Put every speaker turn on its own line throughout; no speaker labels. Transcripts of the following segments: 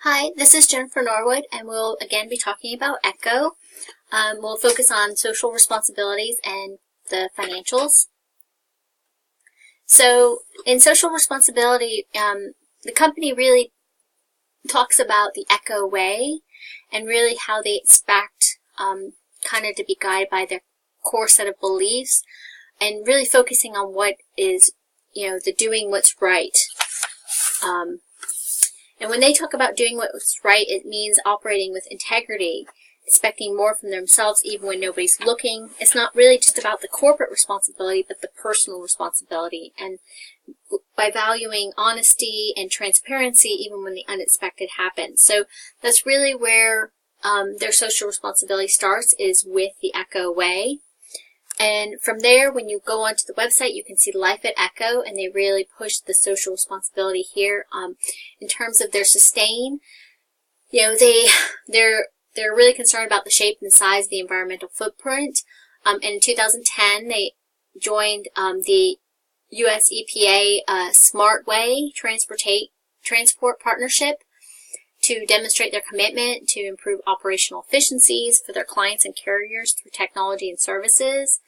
Hi, this is Jennifer Norwood, and we'll again be talking about ECHO. We'll focus on social responsibilities and the financials. So, in social responsibility, the company really talks about the ECHO way and really how they expect kind of to be guided by their core set of beliefs and really focusing on what is, the doing what's right. And when they talk about doing what's right, it means operating with integrity, expecting more from themselves even when nobody's looking. It's not really just about the corporate responsibility, but the personal responsibility. And by valuing honesty and transparency even when the unexpected happens. So that's really where their social responsibility starts, is with the ECHO way. And from there, when you go onto the website, you can see Life at ECHO, and they really push the social responsibility here. In terms of their sustain, they're really concerned about the shape and the size of the environmental footprint. And in 2010, they joined the U.S. EPA Smart Way Transport Partnership to demonstrate their commitment to improve operational efficiencies for their clients and carriers through technology and services,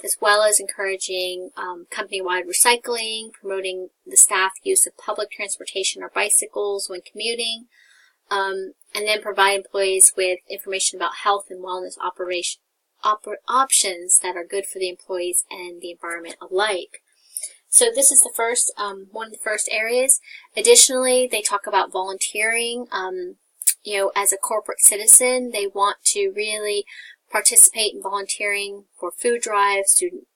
as well as encouraging company-wide recycling, promoting the staff use of public transportation or bicycles when commuting, and then provide employees with information about health and wellness options that are good for the employees and the environment alike. So this is the first one of the first areas. Additionally, they talk about volunteering. As a corporate citizen, they want to really participate in volunteering for food drives, student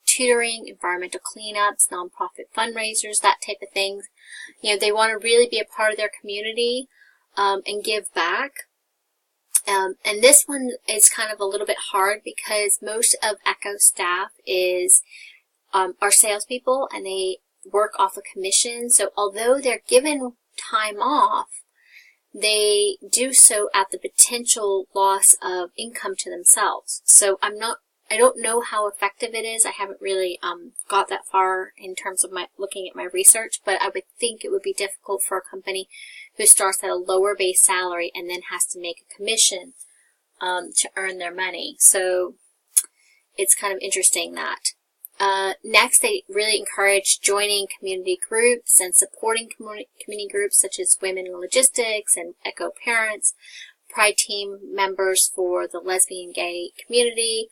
tutoring, environmental cleanups, nonprofit fundraisers, that type of thing. They want to really be a part of their community and give back. And this one is kind of a little bit hard because most of ECHO staff are salespeople, and they work off a commission. So although they're given time off, they do so at the potential loss of income to themselves. So I don't know how effective it is. I haven't really got that far in terms of looking at my research, but I would think it would be difficult for a company who starts at a lower base salary and then has to make a commission to earn their money. So it's kind of interesting that. Next, they really encourage joining community groups and supporting community groups such as Women in Logistics and ECHO Parents, Pride Team members for the lesbian gay community,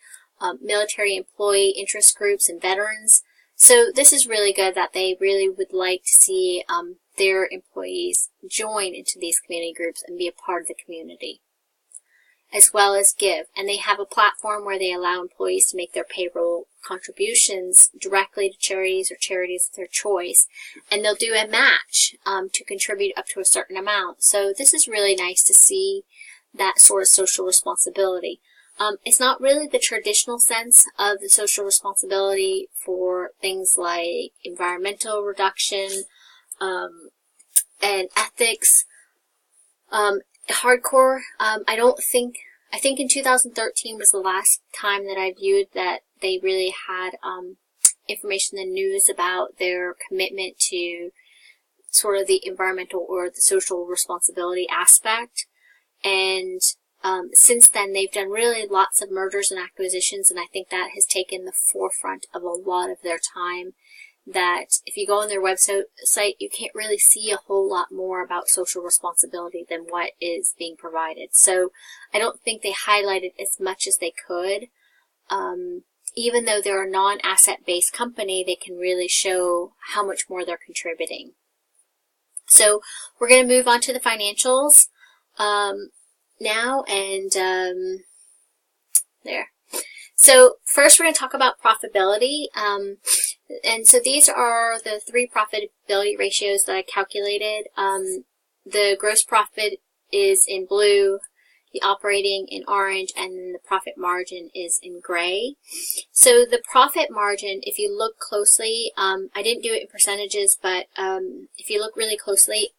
military employee interest groups, and veterans. So this is really good that they really would like to see their employees join into these community groups and be a part of the community, as well as give. And they have a platform where they allow employees to make their payroll contributions directly to charities or charities of their choice. And they'll do a match to contribute up to a certain amount. So this is really nice to see that sort of social responsibility. It's not really the traditional sense of the social responsibility for things like environmental reduction and ethics. Hardcore, I think in 2013 was the last time that I viewed that they really had information in the news about their commitment to sort of the environmental or the social responsibility aspect. And since then, they've done really lots of mergers and acquisitions, and I think that has taken the forefront of a lot of their time. That if you go on their website, you can't really see a whole lot more about social responsibility than what is being provided. So I don't think they highlighted as much as they could. Even though they're a non-asset-based company, they can really show how much more they're contributing. So we're going to move on to the financials now, and there. So first we're going to talk about profitability. And so these are the 3 profitability ratios that I calculated. The gross profit is in blue, the operating in orange, and then the profit margin is in gray. So the profit margin, if you look closely, I didn't do it in percentages, but if you look really closely,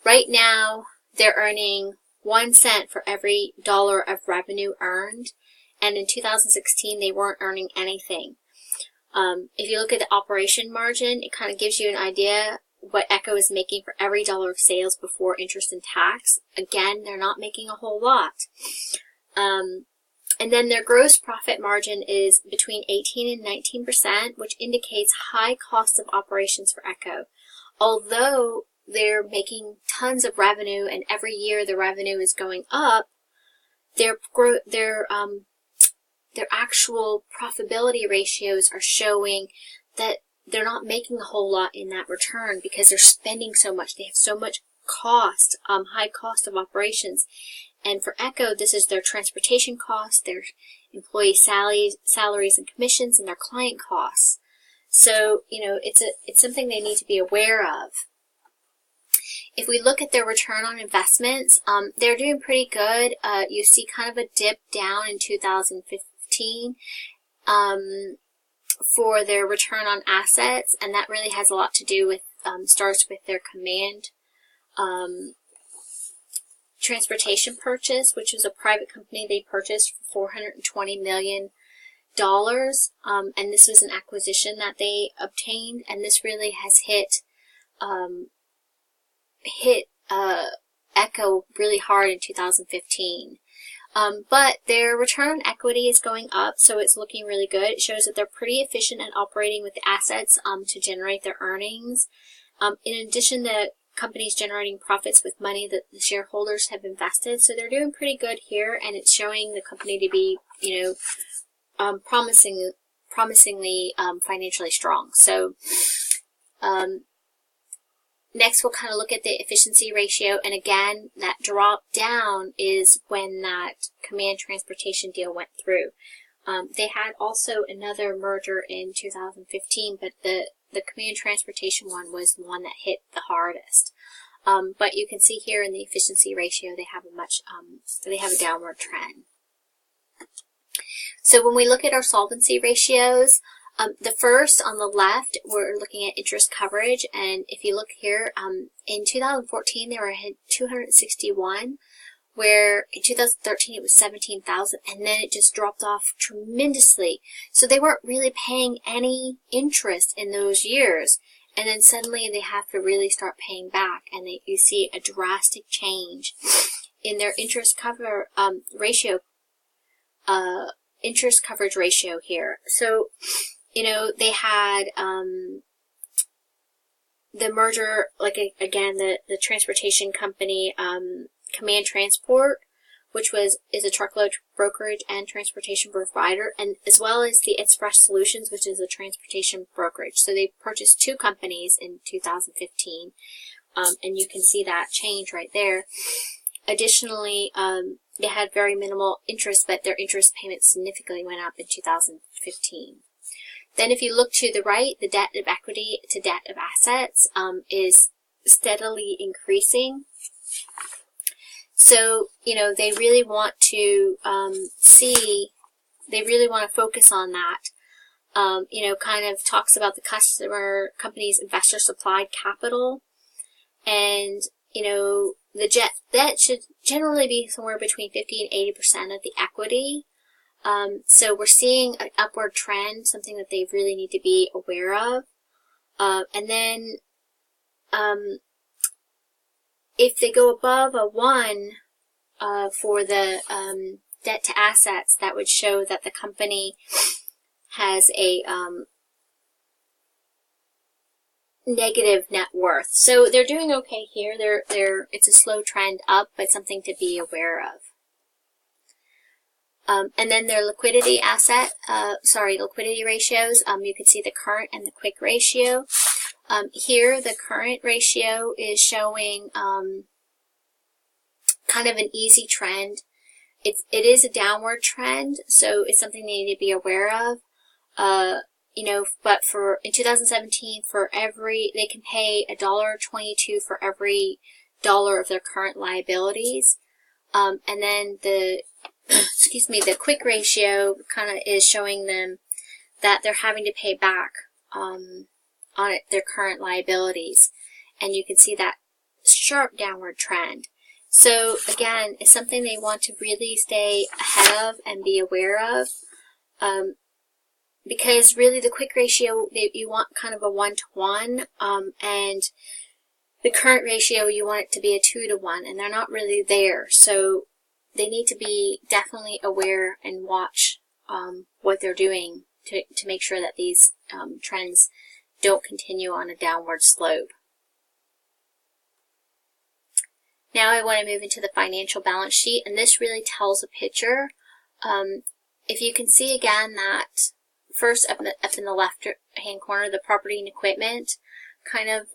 right now they're earning 1 cent for every dollar of revenue earned. And in 2016, they weren't earning anything. If you look at the operation margin, it kind of gives you an idea what Echo is making for every dollar of sales before interest and tax. Again, they're not making a whole lot. And then their gross profit margin is between 18 and 19%, which indicates high cost of operations for Echo. Although they're making tons of revenue and every year the revenue is going up, their actual profitability ratios are showing that they're not making a whole lot in that return because they're spending so much. They have so much cost, high cost of operations. And for Echo, this is their transportation costs, their employee salaries and commissions, and their client costs. So, it's something they need to be aware of. If we look at their return on investments, they're doing pretty good. You see kind of a dip down in 2015 for their return on assets, and that really has a lot to do with, starts with their Command transportation purchase, which was a private company they purchased for $420 million. And this was an acquisition that they obtained, and this really has hit Echo really hard in 2015. But their return on equity is going up, so it's looking really good. It shows that they're pretty efficient at operating with the assets to generate their earnings. In addition, the company's generating profits with money that the shareholders have invested, so they're doing pretty good here, and it's showing the company to be, promisingly financially strong. So, next we'll kind of look at the efficiency ratio, and again, that drop down is when that Command Transportation deal went through. They had also another merger in 2015, but the Command Transportation one was the one that hit the hardest. But you can see here in the efficiency ratio, they have a downward trend. So when we look at our solvency ratios, the first on the left, we're looking at interest coverage, and if you look here, in 2014 they were at 261, where in 2013 it was 17,000, and then it just dropped off tremendously. So they weren't really paying any interest in those years, and then suddenly they have to really start paying back, and you see a drastic change in their interest cover ratio, interest coverage ratio here. So, they had the merger, like again, the transportation company, Command Transport, which is a truckload brokerage and transportation provider, and as well as the Express Solutions, which is a transportation brokerage. So they purchased two companies in 2015, and you can see that change right there. Additionally, they had very minimal interest, but their interest payments significantly went up in 2015. Then if you look to the right, the debt of equity to debt of assets is steadily increasing. So, they really want to they really want to focus on that. Kind of talks about the company's investor supplied capital. And, the debt should generally be somewhere between 50 and 80% of the equity. So we're seeing an upward trend, something that they really need to be aware of. And then, if they go above a 1 for the debt to assets, that would show that the company has a negative net worth. So they're doing okay here. It's a slow trend up, but something to be aware of. And then their liquidity ratios. You can see the current and the quick ratio. Here, the current ratio is showing kind of an easy trend. It is a downward trend, so it's something they need to be aware of. But in 2017, they can pay $1.22 for every dollar of their current liabilities. And then the quick ratio kind of is showing them that they're having to pay back on their current liabilities, and you can see that sharp downward trend. So again, it's something they want to really stay ahead of and be aware of, because really the quick ratio, you want kind of a 1-to-1, and the current ratio, you want it to be a 2-to-1, and they're not really there. So they need to be definitely aware and watch what they're doing to make sure that these trends don't continue on a downward slope. Now I want to move into the financial balance sheet, and this really tells a picture. If you can see again that first up in the left hand corner, the property and equipment, kind of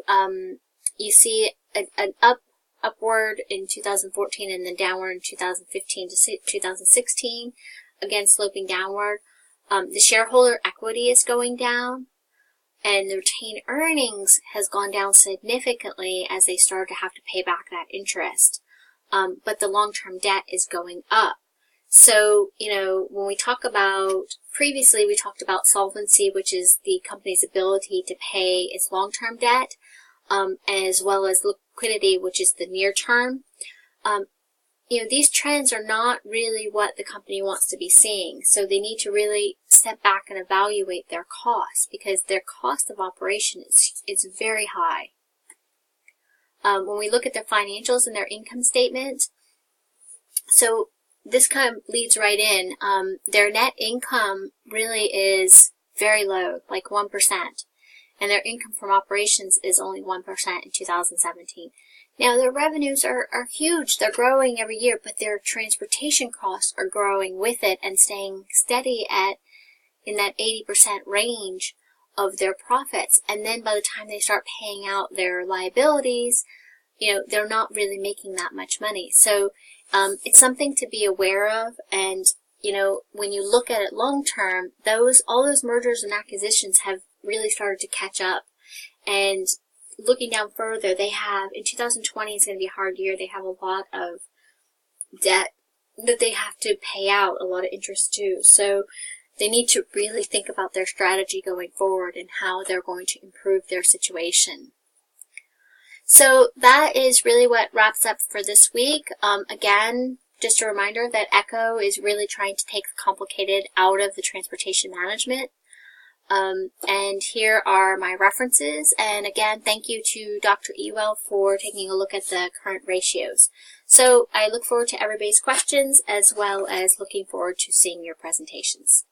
you see an upward in 2014 and then downward in 2015 to 2016, again sloping downward. The shareholder equity is going down, and the retained earnings has gone down significantly as they start to have to pay back that interest. But the long-term debt is going up. So, when we talk about, previously we talked about solvency, which is the company's ability to pay its long-term debt, as well as liquidity, which is the near term. These trends are not really what the company wants to be seeing. So they need to really step back and evaluate their costs, because their cost of operation is very high. When we look at their financials and their income statement, so this kind of leads right in. Their net income really is very low, like 1%. And their income from operations is only 1% in 2017. Now, their revenues are huge. They're growing every year, but their transportation costs are growing with it and staying steady in that 80% range of their profits. And then by the time they start paying out their liabilities, they're not really making that much money. So it's something to be aware of. And, when you look at it long term, all those mergers and acquisitions have really started to catch up. And looking down further, they have, in 2020 is going to be a hard year. They have a lot of debt that they have to pay out, a lot of interest too. So they need to really think about their strategy going forward and how they're going to improve their situation. So that is really what wraps up for this week. Again, just a reminder that ECHO is really trying to take the complicated out of the transportation management. And here are my references. And again, thank you to Dr. Ewell for taking a look at the current ratios. So I look forward to everybody's questions, as well as looking forward to seeing your presentations.